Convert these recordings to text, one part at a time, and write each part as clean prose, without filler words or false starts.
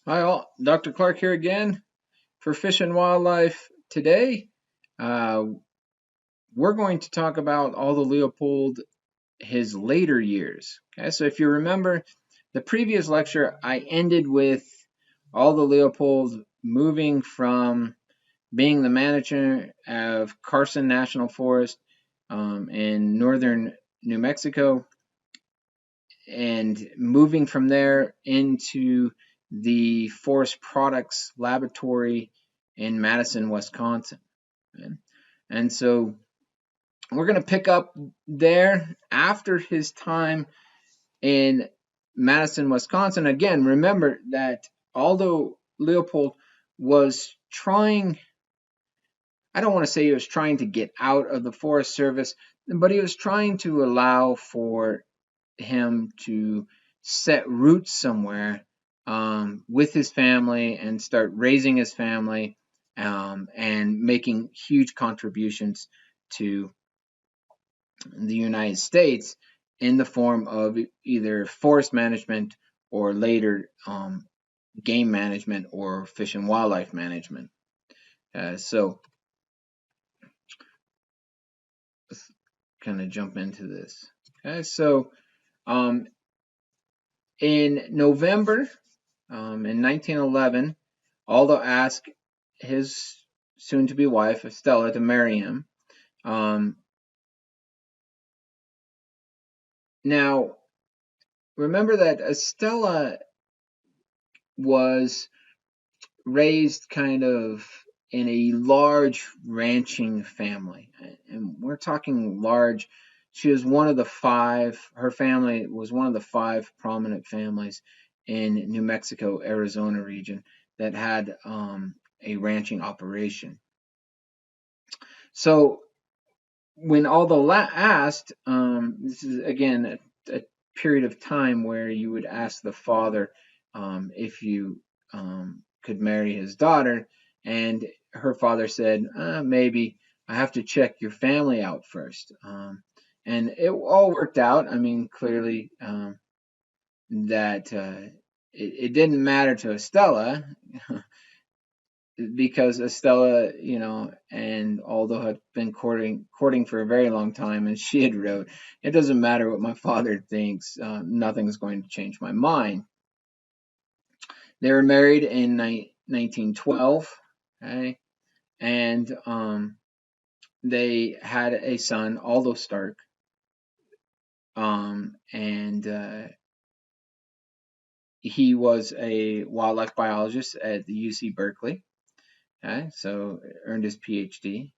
Hi all, Dr. Clark here again for Fish and Wildlife. Today, uh, we're going to talk about Aldo Leopold, his later years. Okay, so if you remember the previous lecture, I ended with Aldo Leopold moving from being the manager of Carson National Forest in northern New Mexico and moving from there into the Forest Products Laboratory in Madison, Wisconsin. And so we're going to pick up there after his time in Madison, Wisconsin. Again, remember that Aldo Leopold was trying, I don't want to say he was trying to get out of the Forest Service, but he was trying to allow for him to set roots somewhere with his family and start raising his family and making huge contributions to the United States in the form of either forest management or later game management or fish and wildlife management. So let's kind of jump into this. Okay, so um, in November in 1911, Aldo asked his soon-to-be wife, Stella, to marry him. Um, Now, remember that Stella was raised kind of in a large ranching family, and we're talking large. She was one of the five, her family was one of the five prominent families in New Mexico, Arizona region that had a ranching operation. So when Aldo asked, this is again a period of time where you would ask the father if you could marry his daughter, and her father said, maybe I have to check your family out first. And it all worked out. I mean, clearly that it didn't matter to Estella because Estella, and Aldo had been courting for a very long time, and she had wrote, "It doesn't matter what my father thinks, nothing's going to change my mind." They were married in 1912, okay, and they had a son, Aldo Stark, and he was a wildlife biologist at the UC Berkeley. Okay, so earned his PhD.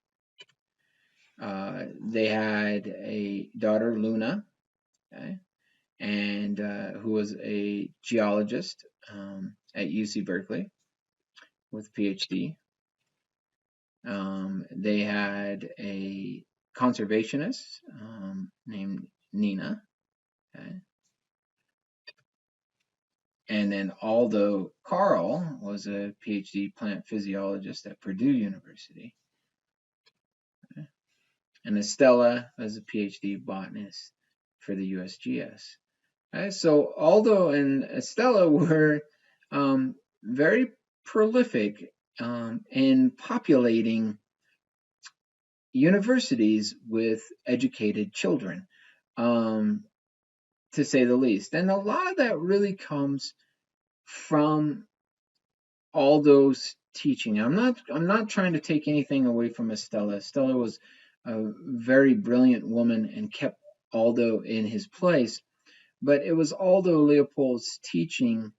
They had a daughter, Luna, okay, and who was a geologist at UC Berkeley with a PhD. They had a conservationist named Nina, okay, and then Aldo Carl was a PhD plant physiologist at Purdue University, okay, and Estella was a PhD botanist for the USGS. Okay, so Aldo and Stella were very prolific in populating universities with educated children, um, to say the least. And a lot of that really comes from Aldo's teaching. I'm not trying to take anything away from Estella. Stella was a very brilliant woman and kept Aldo in his place, but it was Aldo Leopold's teaching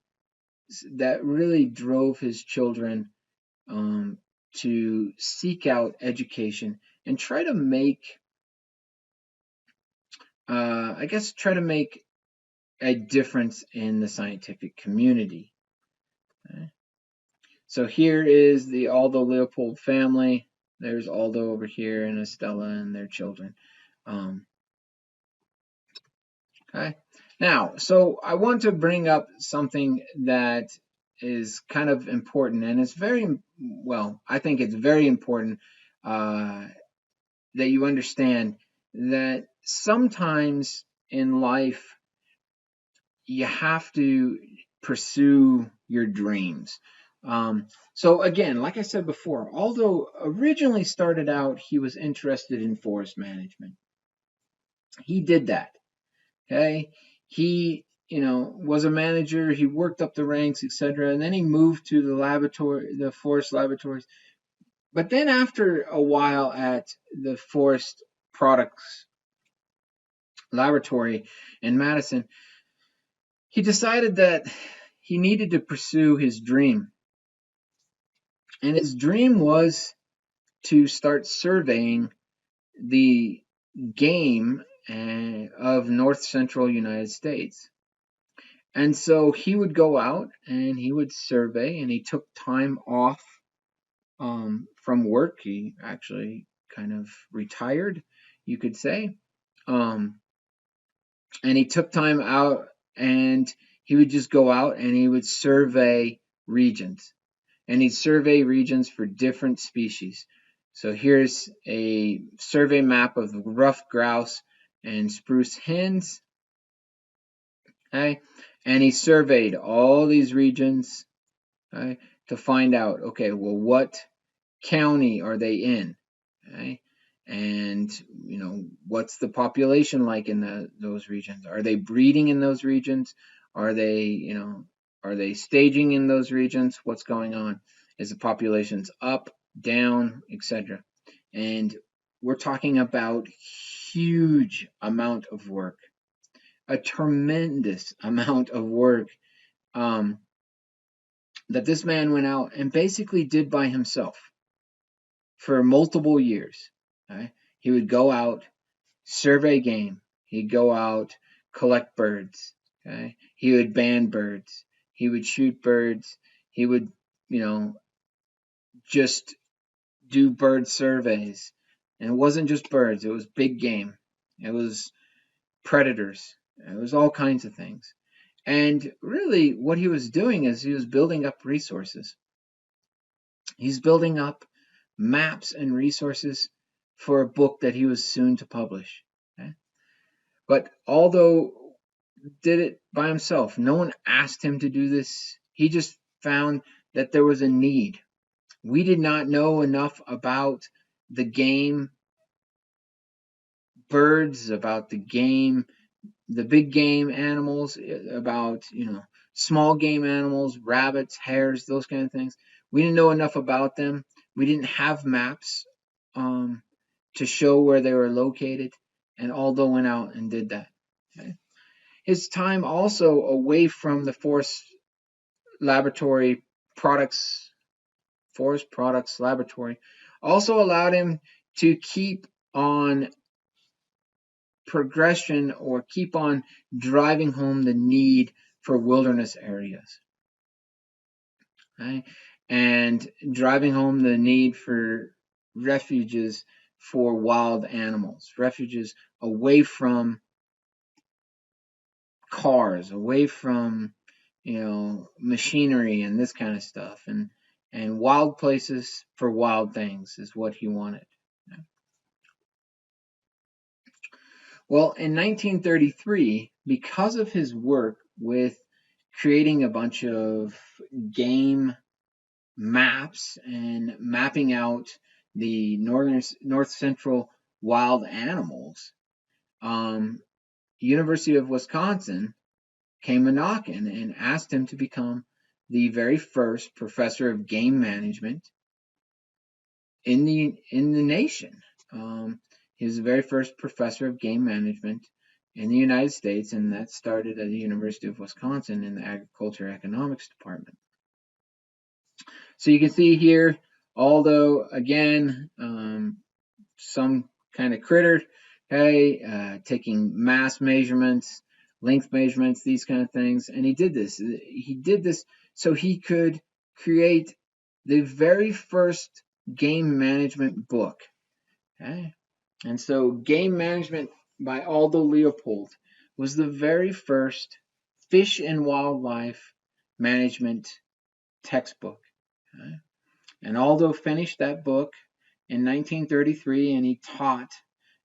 that really drove his children to seek out education and try to make, try to make a difference in the scientific community. Okay. So here is the Aldo Leopold family. There's Aldo over here and Estella and their children. Um, okay. Now, so I want to bring up something that is kind of important, and it's very well. I think it's very important uh, that you understand that sometimes in life you have to. pursue your dreams. So again, like I said before, Aldo originally started out, he was interested in forest management. He did that. Okay. He, was a manager. He worked up the ranks, etc. And then he moved to the forest laboratories. But then after a while at the forest products laboratory in Madison, he decided that he needed to pursue his dream. And his dream was to start surveying the game of north central United States. And so he would go out and he would survey, and he took time off from work. He actually kind of retired, you could say. And he took time out, and he would just go out and he would survey regions. And he'd survey regions for different species. So here's a survey map of ruffed grouse and spruce hens. Okay, and he surveyed all these regions, okay, to find out, okay, well, what county are they in? Okay, and what's the population like in those regions? Are they breeding in those regions? Are they are they staging in those regions? What's going on? Is the populations up, down, etc.? And we're talking about huge amount of work, a tremendous amount of work, that this man went out and basically did by himself for multiple years. Okay? He would go out, survey game. He'd go out, collect birds. Okay? He would ban birds. He would shoot birds. He would, just do bird surveys. And it wasn't just birds, it was big game. It was predators. It was all kinds of things. And really, what he was doing is he was building up resources. He's building up maps and resources for a book that he was soon to publish. Okay? But Aldo did it by himself. No one asked him to do this. He just found that there was a need. We did not know enough about the game birds, about the big game animals, about, small game animals, rabbits, hares, those kind of things. We didn't know enough about them. We didn't have maps to show where they were located, and Aldo went out and did that. Okay? His time also away from the laboratory products, forest products laboratory, also allowed him to keep on progression or keep on driving home the need for wilderness areas. Okay? And driving home the need for refuges for wild animals, refuges away from cars, away from machinery and this kind of stuff, and wild places for wild things is what he wanted. Well, in 1933, because of his work with creating a bunch of game maps and mapping out the north central wild animals, University of Wisconsin came a knocking and asked him to become the very first professor of game management in the nation. He was the very first professor of game management in the United States, and that started at the University of Wisconsin in the Agriculture Economics Department. So you can see here, Aldo, again, some kind of critter, okay, taking mass measurements, length measurements, these kind of things. And he did this. He did this so he could create the very first game management book. Okay? And so Game Management by Aldo Leopold was the very first fish and wildlife management textbook. Okay? And Aldo finished that book in 1933, and he taught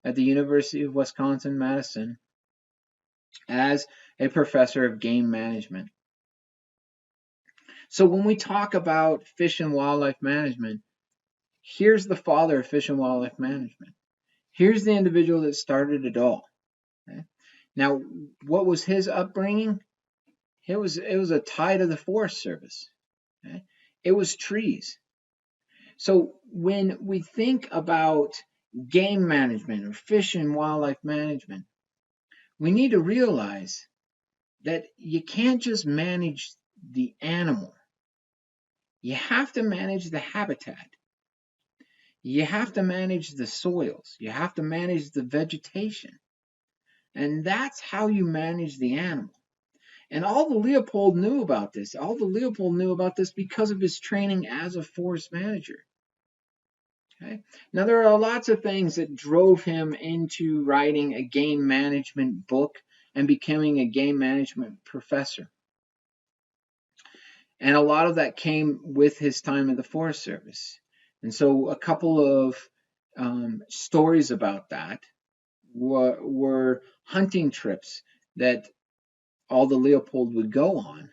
at the University of Wisconsin-Madison as a professor of game management. So when we talk about fish and wildlife management, here's the father of fish and wildlife management. Here's the individual that started it all. Okay? Now, what was his upbringing? It was a tie to the Forest Service. Okay? It was trees. So when we think about game management or fish and wildlife management, we need to realize that you can't just manage the animal. You have to manage the habitat. You have to manage the soils. You have to manage the vegetation. And that's how you manage the animal. And Aldo Leopold knew about this. Aldo Leopold knew about this because of his training as a forest manager. Okay? Now, there are lots of things that drove him into writing a game management book and becoming a game management professor. And a lot of that came with his time in the Forest Service. And so a couple of stories about that were hunting trips that Aldo Leopold would go on,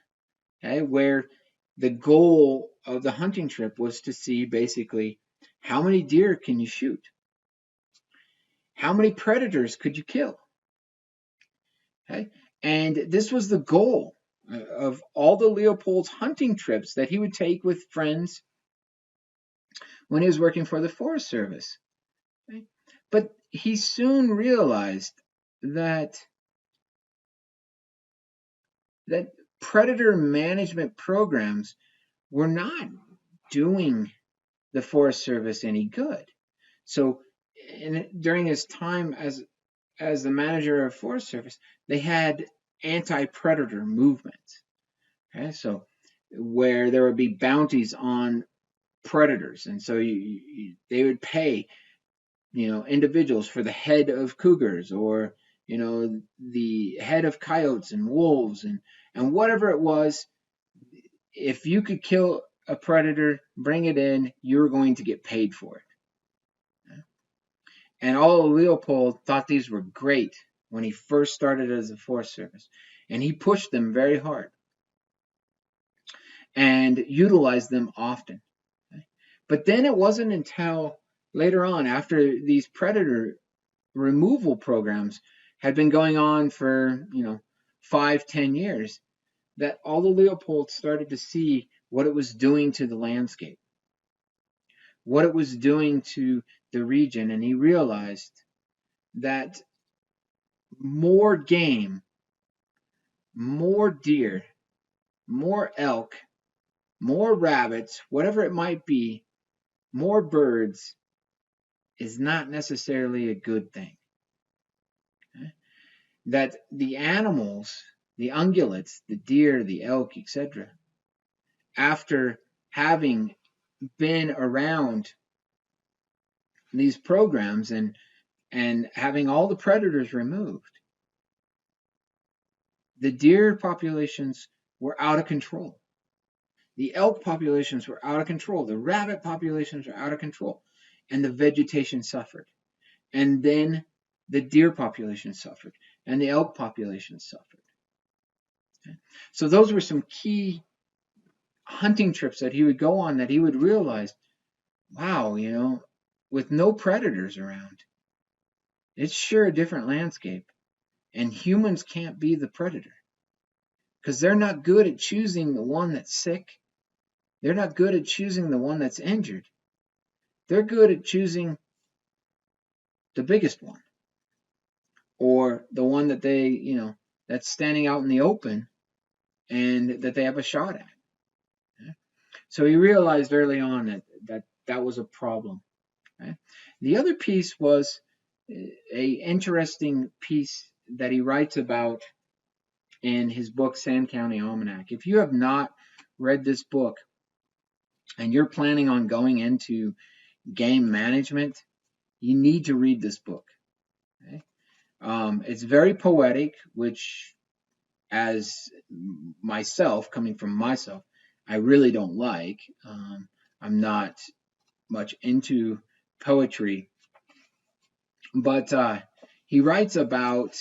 okay, where the goal of the hunting trip was to see basically how many deer can you shoot? How many predators could you kill? Okay? And this was the goal of Aldo Leopold's hunting trips that he would take with friends when he was working for the Forest Service. Okay? But he soon realized that predator management programs were not doing the Forest Service any good. So during his time as the manager of Forest Service, they had anti-predator movements. Okay, so where there would be bounties on predators, and so they would pay, individuals for the head of cougars or the head of coyotes and wolves and whatever it was. If you could kill a predator, bring it in, you're going to get paid for it. And Aldo Leopold thought these were great when he first started as a Forest Service, and he pushed them very hard and utilized them often. But then it wasn't until later on, after these predator removal programs had been going on for 5-10 years, that Aldo Leopold started to see what it was doing to the landscape, what it was doing to the region, and he realized that more game, more deer, more elk, more rabbits, whatever it might be, more birds is not necessarily a good thing. Okay? That the animals, the ungulates, the deer, the elk, etc., after having been around these programs and having all the predators removed, the deer populations were out of control. The elk populations were out of control. The rabbit populations were out of control. And the vegetation suffered. And then the deer population suffered. And the elk population suffered. Okay? So those were some key hunting trips that he would go on that he would realize, wow, with no predators around, it's sure a different landscape. And humans can't be the predator because they're not good at choosing the one that's sick. They're not good at choosing the one that's injured. They're good at choosing the biggest one or the one that that's standing out in the open and that they have a shot at. Okay? So he realized early on that was a problem. Okay? The other piece was a interesting piece that he writes about in his book Sand County Almanac. If you have not read this book and you're planning on going into game management, you need to read this book. Okay? It's very poetic, which, as myself, coming from myself, I really don't like. I'm not much into poetry, but he writes about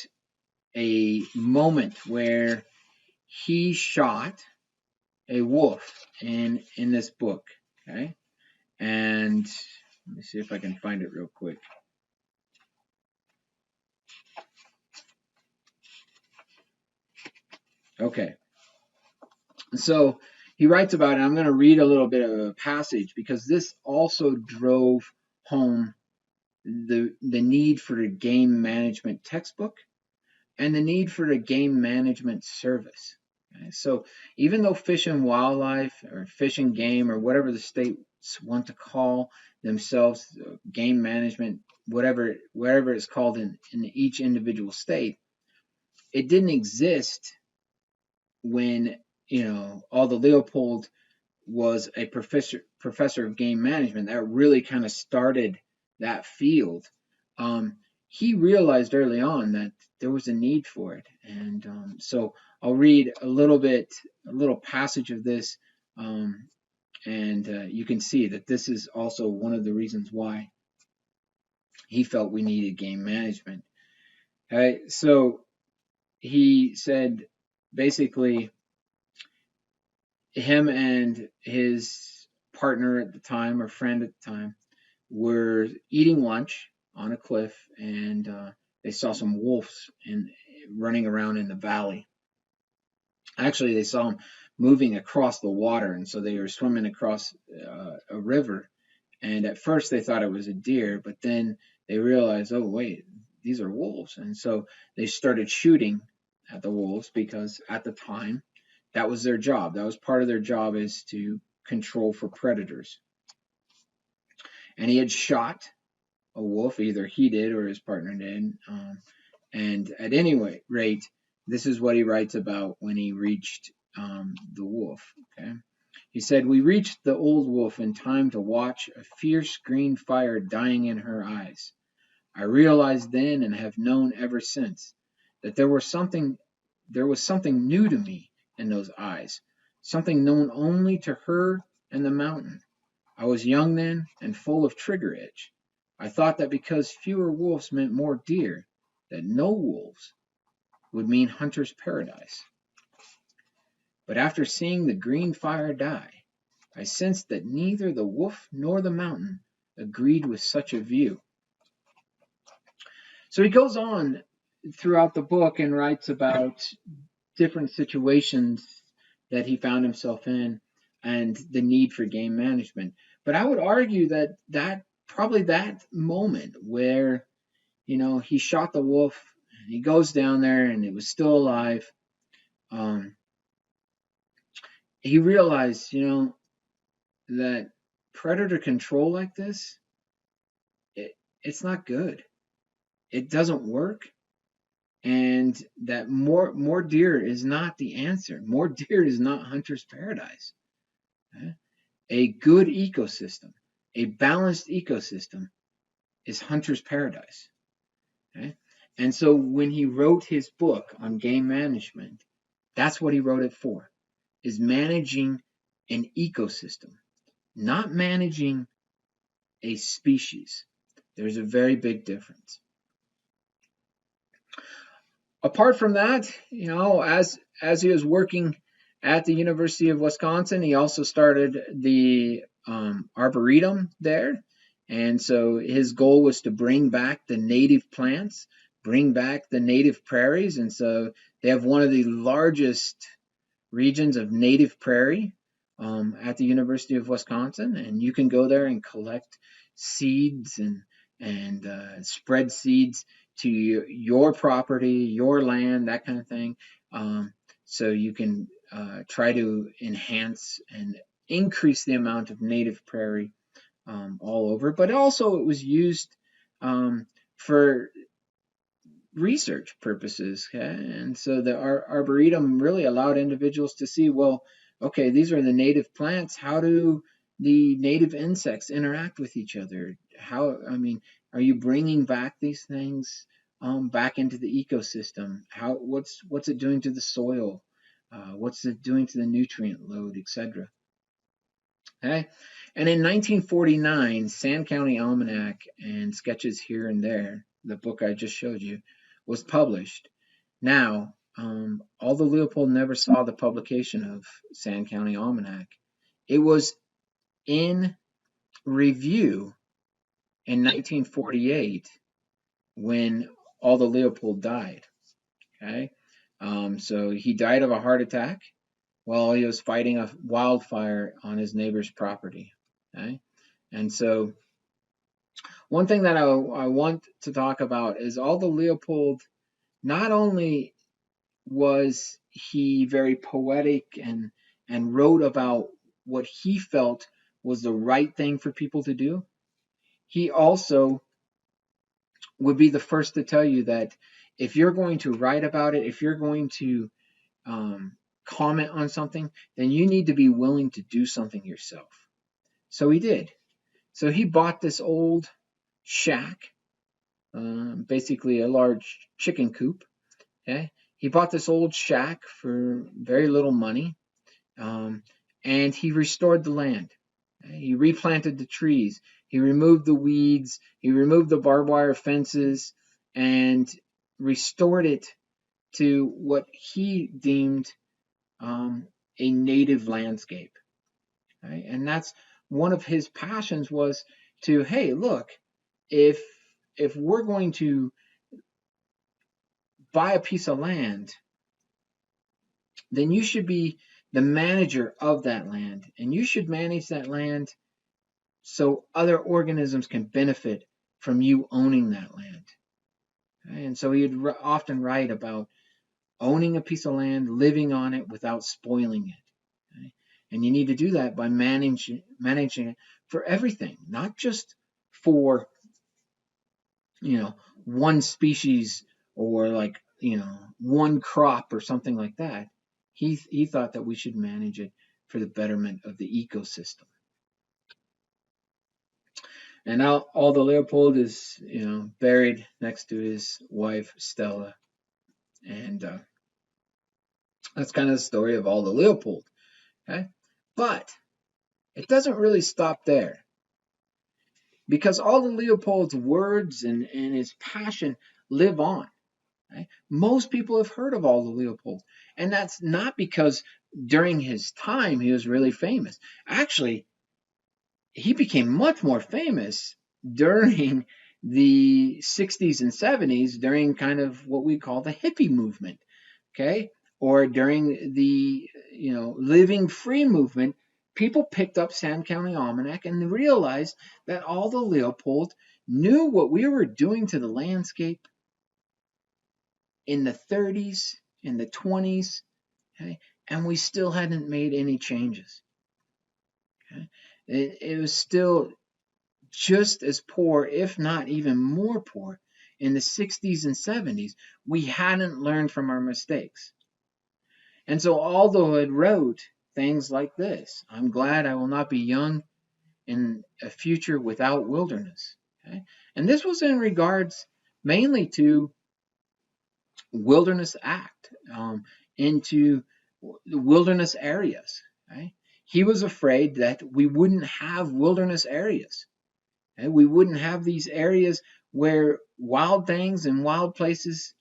a moment where he shot a wolf in this book. Okay, and let me see if I can find it real quick. Okay, so he writes about it. I'm going to read a little bit of a passage because this also drove home the need for a game management textbook and the need for a game management service. Okay? So even though Fish and Wildlife or Fish and Game or whatever the states want to call themselves, game management, whatever it's called in each individual state, it didn't exist when Aldo Leopold was a professor of game management. That really kind of started that field. He realized early on that there was a need for it, and so I'll read a little passage of this, and you can see that this is also one of the reasons why he felt we needed game management. Okay, so he said basically him and his partner at the time or friend at the time were eating lunch on a cliff, and they saw some wolves running around in the valley. Actually, they saw them moving across the water, and so they were swimming across a river. And at first, they thought it was a deer, but then they realized, oh wait, these are wolves, and so they started shooting at the wolves because at the time that was their job. That was part of their job, is to control for predators. And he had shot a wolf, either he did or his partner did. And at any rate, this is what he writes about when he reached the wolf. Okay, he said, "We reached the old wolf in time to watch a fierce green fire dying in her eyes. I realized then and have known ever since that there was something new to me in those eyes, something known only to her and the mountain. I was young then and full of trigger itch. I thought that because fewer wolves meant more deer, that no wolves would mean hunter's paradise. But after seeing the green fire die, I sensed that neither the wolf nor the mountain agreed with such a view." So he goes on throughout the book and writes about different situations that he found himself in and the need for game management. But I would argue that probably that moment where he shot the wolf and he goes down there and it was still alive, he realized that predator control like this, it's not good. It doesn't work, and that more deer is not the answer. More deer is not hunter's paradise. Okay? A good ecosystem, a balanced ecosystem, is hunter's paradise. Okay? And so when he wrote his book on game management, that's what he wrote it for, is managing an ecosystem, not managing a species. There's a very big difference. Apart from that, as he was working at the University of Wisconsin, he also started the Arboretum there. And so his goal was to bring back the native plants, bring back the native prairies. And so they have one of the largest regions of native prairie at the University of Wisconsin. And you can go there and collect seeds and spread seeds to your property, your land, that kind of thing. So you can try to enhance and increase the amount of native prairie all over. But also it was used for research purposes. Okay? And so the Arboretum really allowed individuals to see, well, okay, these are the native plants. How do the native insects interact with each other? Are you bringing back these things back into the ecosystem? What's it doing to the soil? What's it doing to the nutrient load, etc.? Okay. And in 1949, Sand County Almanac and Sketches Here and There, the book I just showed you, was published. Now, Aldo Leopold never saw the publication of Sand County Almanac. It was in review in 1948 when Aldo Leopold died. Okay, so he died of a heart attack while he was fighting a wildfire on his neighbor's property. Okay, and so one thing that I want to talk about is Aldo Leopold. Not only was he very poetic and wrote about what he felt was the right thing for people to do, he also would be the first to tell you that if you're going to write about it, if you're going to comment on something, then you need to be willing to do something yourself. So he did. So he bought this old shack, basically a large chicken coop. Okay, he bought this old shack for very little money, and he restored the land. He replanted the trees. He removed the weeds. He removed the barbed wire fences and restored it to what he deemed a native landscape. Right? And that's one of his passions was to, hey, look, if we're going to buy a piece of land, then you should be the manager of that land, and you should manage that land so other organisms can benefit from you owning that land. Okay? And so he'd often write about owning a piece of land, living on it without spoiling it. Okay? And you need to do that by managing it for everything, not just for one species or like one crop or something like that. He thought that we should manage it for the betterment of the ecosystem. And now Aldo Leopold is buried next to his wife Stella, and that's kind of the story of Aldo Leopold. Okay, but it doesn't really stop there, because Aldo Leopold's words and his passion live on. Right? Most people have heard of Aldo Leopold, and that's not because during his time he was really famous. Actually, he became much more famous during the 60s and 70s, during kind of what we call the hippie movement, okay? Or during the living free movement. People picked up Sand County Almanac and realized that Aldo Leopold knew what we were doing to the landscape in the 30s, in the 20s, okay? And we still hadn't made any changes. Okay? It was still just as poor, if not even more poor, in the 60s and 70s. We hadn't learned from our mistakes. And so Aldo had wrote things like this: I'm glad I will not be young in a future without wilderness. Okay? And this was in regards mainly to Wilderness Act, into the wilderness areas. Okay? He was afraid that we wouldn't have wilderness areas. Okay? We wouldn't have these areas where wild things and wild places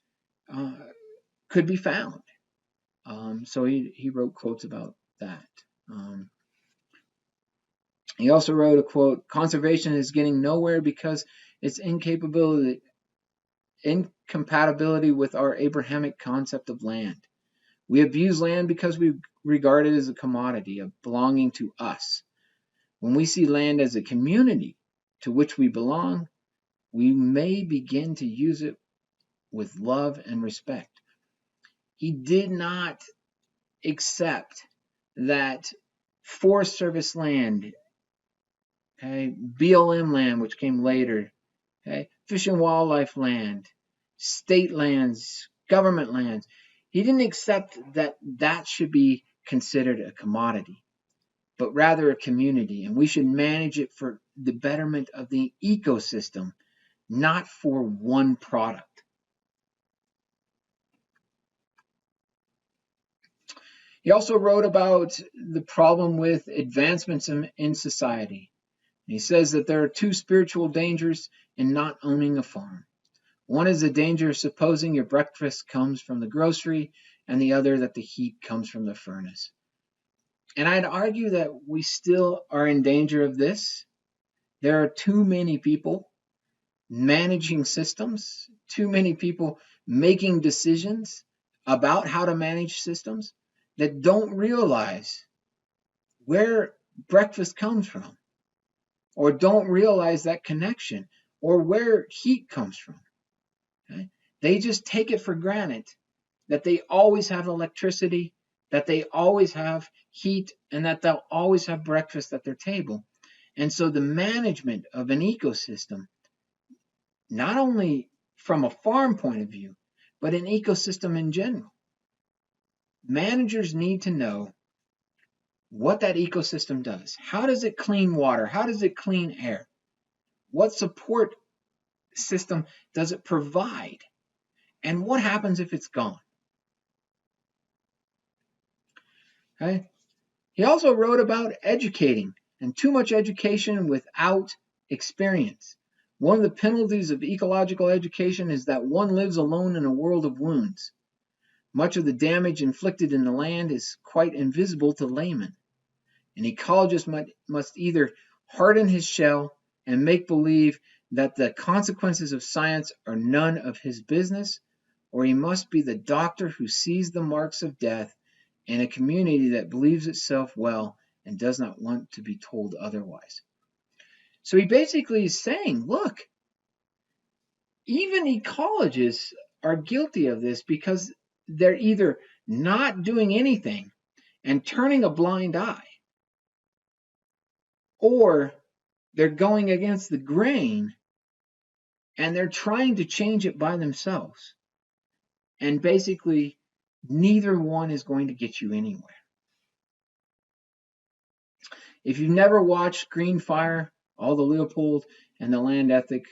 could be found. So he wrote quotes about that. He also wrote a quote: conservation is getting nowhere because it's incompatibility with our Abrahamic concept of land. We abuse land because we regard it as a commodity, belonging to us. When we see land as a community to which we belong, we may begin to use it with love and respect. He did not accept that Forest Service land, okay, BLM land, which came later, okay, Fish and Wildlife land, state lands, government lands. He didn't accept that that should be considered a commodity, but rather a community, and we should manage it for the betterment of the ecosystem, not for one product. He also wrote about the problem with advancements in society. He says that there are two spiritual dangers in not owning a farm. One is the danger of supposing your breakfast comes from the grocery, and the other that the heat comes from the furnace. And I'd argue that we still are in danger of this. There are too many people managing systems, too many people making decisions about how to manage systems that don't realize where breakfast comes from, or don't realize that connection, or where heat comes from. Okay? They just take it for granted that they always have electricity, that they always have heat, and that they'll always have breakfast at their table. And so the management of an ecosystem, not only from a farm point of view, but an ecosystem in general, managers need to know what that ecosystem does. How does it clean water? How does it clean air? What support system does it provide? And what happens if it's gone? Okay? He also wrote about educating and too much education without experience. One of the penalties of ecological education is that one lives alone in a world of wounds. Much of the damage inflicted in the land is quite invisible to laymen. An ecologist must either harden his shell and make believe that the consequences of science are none of his business, or he must be the doctor who sees the marks of death in a community that believes itself well and does not want to be told otherwise. So he basically is saying, look, even ecologists are guilty of this because they're either not doing anything and turning a blind eye, or they're going against the grain and they're trying to change it by themselves. And basically, neither one is going to get you anywhere. If you've never watched Green Fire, Aldo Leopold, and the Land Ethic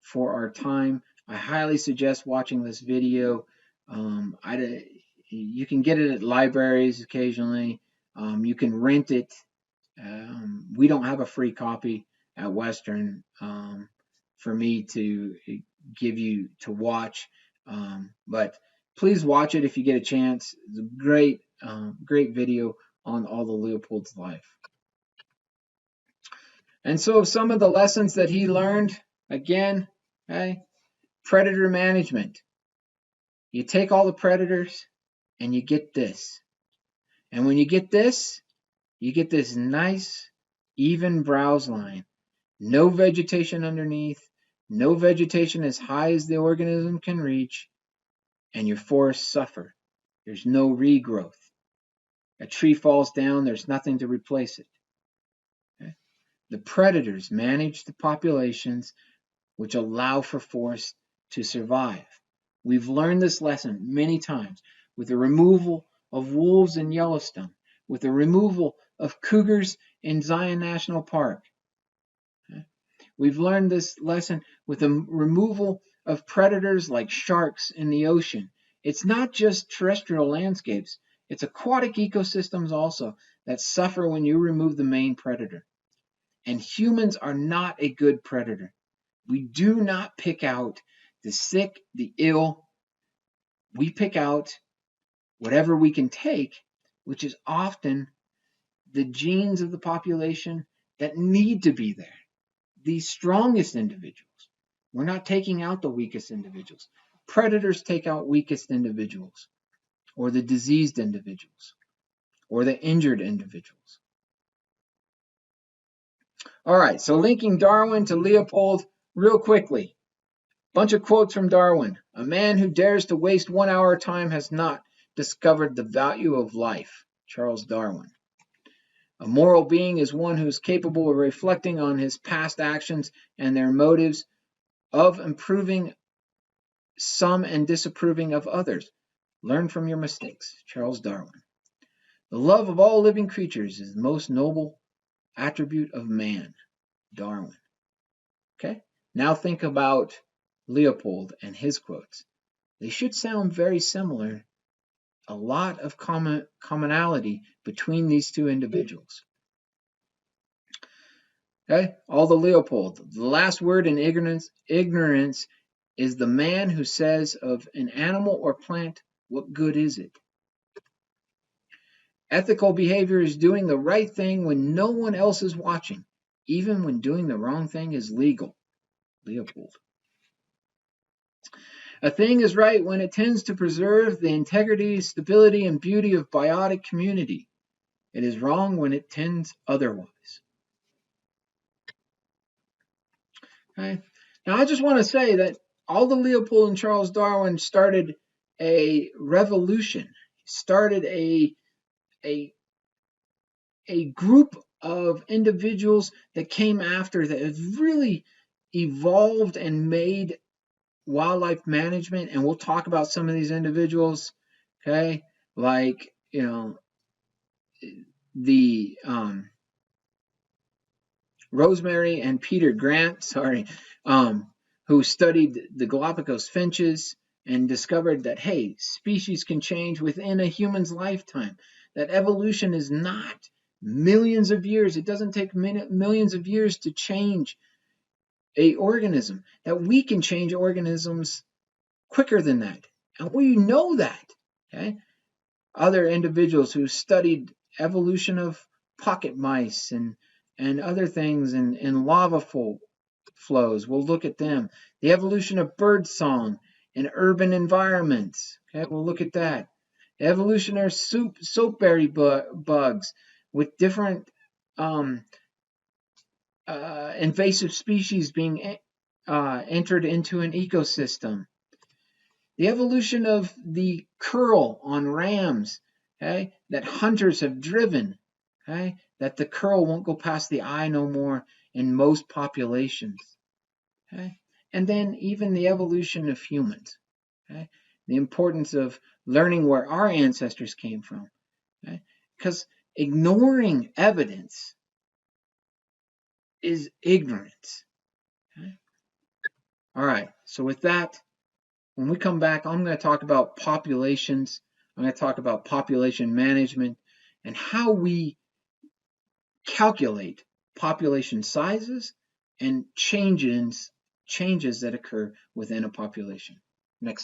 for Our Time, I highly suggest watching this video. You can get it at libraries occasionally. You can rent it. We don't have a free copy at Western for me to give you to watch, but please watch it if you get a chance. It's a great video on Aldo Leopold's life. And so some of the lessons that he learned, again, okay, predator management. You take all the predators and you get this. And when you get this nice, even browse line. No vegetation underneath, no vegetation as high as the organism can reach, and your forests suffer. There's no regrowth. A tree falls down, there's nothing to replace it. Okay? The predators manage the populations which allow for forests to survive. We've learned this lesson many times with the removal of wolves in Yellowstone, with the removal of cougars in Zion National Park. Okay? We've learned this lesson with the removal of predators like sharks in the ocean. It's not just terrestrial landscapes, it's aquatic ecosystems also that suffer when you remove the main predator. And humans are not a good predator. We do not pick out the sick, the ill. We pick out whatever we can take, which is often the genes of the population that need to be there. The strongest individuals. We're not taking out the weakest individuals. Predators take out weakest individuals, or the diseased individuals, or the injured individuals. All right, so linking Darwin to Leopold real quickly. Bunch of quotes from Darwin. A man who dares to waste 1 hour time has not discovered the value of life. Charles Darwin. A moral being is one who is capable of reflecting on his past actions and their motives, of improving some and disapproving of others. Learn from your mistakes. Charles Darwin. The love of all living creatures is the most noble attribute of man. Darwin. Okay? Now think about Leopold and his quotes. They should sound very similar. A lot of commonality between these two individuals. Okay? Aldo Leopold. The last word in ignorance is the man who says of an animal or plant, what good is it? Ethical behavior is doing the right thing when no one else is watching, even when doing the wrong thing is legal. Leopold. A thing is right when it tends to preserve the integrity, stability, and beauty of biotic community. It is wrong when it tends otherwise. Okay? Now, I just want to say that Aldo Leopold and Charles Darwin started a revolution, started a group of individuals that came after that have really evolved and made wildlife management. And we'll talk about some of these individuals, okay? Like, the Rosemary and Peter Grant, who studied the Galapagos finches and discovered that, hey, species can change within a human's lifetime, that evolution is not millions of years. It doesn't take millions of years to change a organism, that we can change organisms quicker than that. And we know that. Okay? Other individuals who studied evolution of pocket mice and other things in lava flows, we'll look at them. The evolution of bird song in urban environments. Okay, we'll look at that. The evolution of soapberry bugs with different invasive species being entered into an ecosystem. The evolution of the curl on rams, okay, that hunters have driven, okay, that the curl won't go past the eye no more in most populations, okay, and then even the evolution of humans, okay, the importance of learning where our ancestors came from, okay, because ignoring evidence is ignorance. Okay? All right, so with that, when we come back, I'm going to talk about populations. I'm going to talk about population management and how we calculate population sizes and changes that occur within a population. Next.